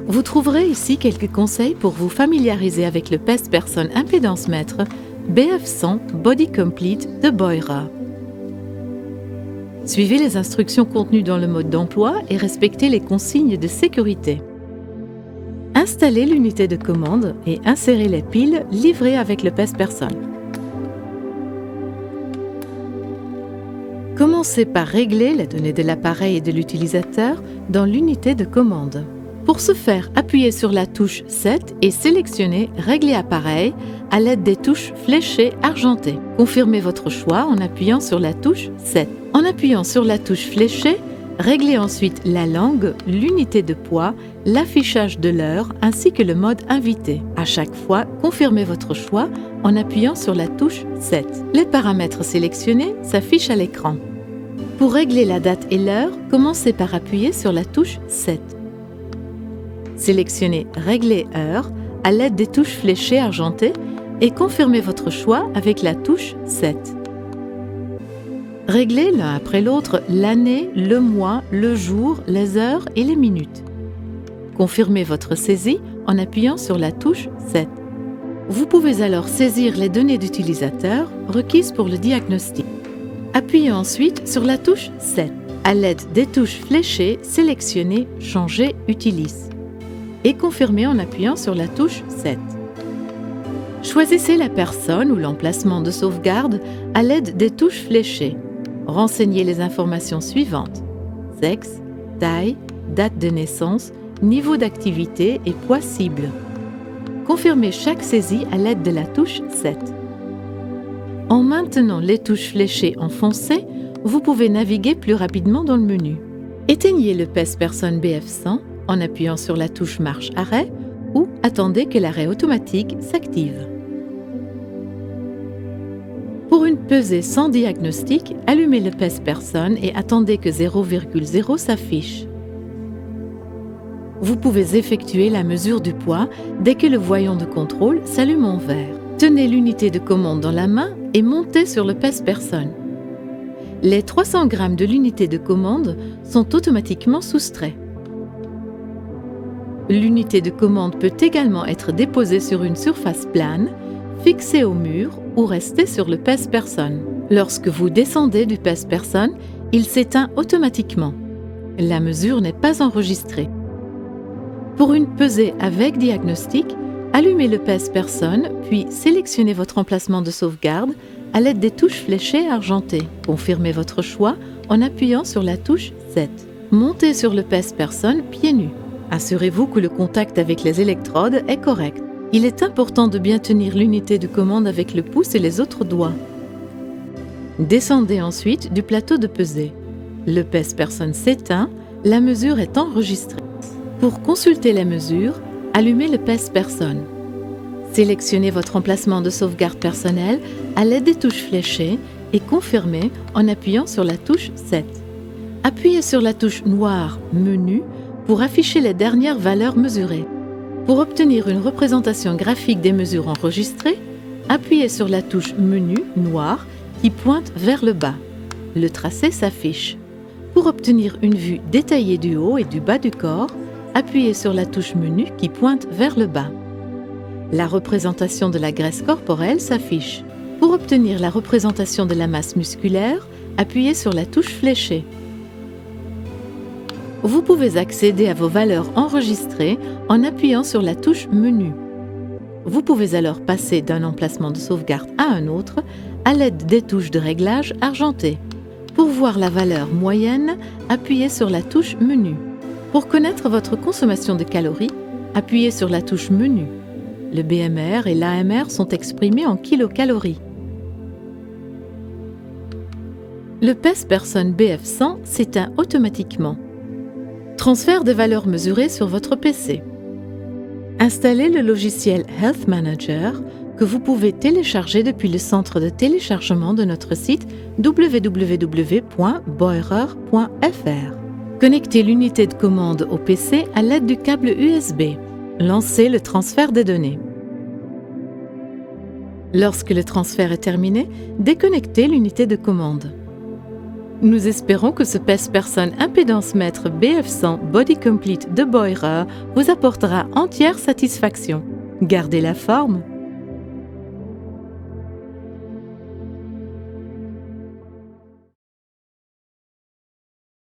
Vous trouverez ici quelques conseils pour vous familiariser avec le PES Person Impédance Mètre BF100 Body Complete de Beurer. Suivez les instructions contenues dans le mode d'emploi et respectez les consignes de sécurité. Installez l'unité de commande et insérez les piles livrées avec le PES Person. Commencez par régler les données de l'appareil et de l'utilisateur dans l'unité de commande. Pour ce faire, appuyez sur la touche 7 et sélectionnez « Régler appareil » à l'aide des touches fléchées argentées. Confirmez votre choix en appuyant sur la touche 7. En appuyant sur la touche fléchée, réglez ensuite la langue, l'unité de poids, l'affichage de l'heure ainsi que le mode invité. À chaque fois, confirmez votre choix en appuyant sur la touche 7. Les paramètres sélectionnés s'affichent à l'écran. Pour régler la date et l'heure, commencez par appuyer sur la touche 7. Sélectionnez « Régler heure » à l'aide des touches fléchées argentées et confirmez votre choix avec la touche 7. Réglez l'un après l'autre l'année, le mois, le jour, les heures et les minutes. Confirmez votre saisie en appuyant sur la touche 7. Vous pouvez alors saisir les données d'utilisateur requises pour le diagnostic. Appuyez ensuite sur la touche 7. À l'aide des touches fléchées, sélectionnez « Changer utilise » et confirmez en appuyant sur la touche 7. Choisissez la personne ou l'emplacement de sauvegarde à l'aide des touches fléchées. Renseignez les informations suivantes: sexe, taille, date de naissance, niveau d'activité et poids cible. Confirmez chaque saisie à l'aide de la touche 7. En maintenant les touches fléchées enfoncées, vous pouvez naviguer plus rapidement dans le menu. Éteignez le PES Person BF100 en appuyant sur la touche marche arrêt ou attendez que l'arrêt automatique s'active. Pour une pesée sans diagnostic, allumez le PES Person et attendez que 0,0 s'affiche. Vous pouvez effectuer la mesure du poids dès que le voyant de contrôle s'allume en vert. Tenez l'unité de commande dans la main et montez sur le PES Person. Les 300 g de l'unité de commande sont automatiquement soustraits. L'unité de commande peut également être déposée sur une surface plane, fixée au mur ou rester sur le PES Person. Lorsque vous descendez du PES Person, il s'éteint automatiquement. La mesure n'est pas enregistrée. Pour une pesée avec diagnostic, allumez le PES Person, puis sélectionnez votre emplacement de sauvegarde à l'aide des touches fléchées argentées. Confirmez votre choix en appuyant sur la touche 7. Montez sur le PES Person pieds nus. Assurez-vous que le contact avec les électrodes est correct. Il est important de bien tenir l'unité de commande avec le pouce et les autres doigts. Descendez ensuite du plateau de pesée. Le PES Person s'éteint, la mesure est enregistrée. Pour consulter les mesures, allumez le PES Person. Sélectionnez votre emplacement de sauvegarde personnelle à l'aide des touches fléchées et confirmez en appuyant sur la touche 7. Appuyez sur la touche noire « Menu » pour afficher les dernières valeurs mesurées. Pour obtenir une représentation graphique des mesures enregistrées, appuyez sur la touche « Menu » noire qui pointe vers le bas. Le tracé s'affiche. Pour obtenir une vue détaillée du haut et du bas du corps, appuyez sur la touche « Menu » qui pointe vers le bas. La représentation de la graisse corporelle s'affiche. Pour obtenir la représentation de la masse musculaire, appuyez sur la touche fléchée. Vous pouvez accéder à vos valeurs enregistrées en appuyant sur la touche « Menu ». Vous pouvez alors passer d'un emplacement de sauvegarde à un autre à l'aide des touches de réglage argentées. Pour voir la valeur moyenne, appuyez sur la touche « Menu ». Pour connaître votre consommation de calories, appuyez sur la touche « Menu ». Le BMR et l'AMR sont exprimés en kilocalories. Le PES Person BF100 s'éteint automatiquement. Transfert des valeurs mesurées sur votre PC. Installez le logiciel Health Manager que vous pouvez télécharger depuis le centre de téléchargement de notre site www.beurer.fr. Connectez l'unité de commande au PC à l'aide du câble USB. Lancez le transfert des données. Lorsque le transfert est terminé, déconnectez l'unité de commande. Nous espérons que ce pèse-personne impédance mètre BF100 Body Complete de Beurer vous apportera entière satisfaction. Gardez la forme!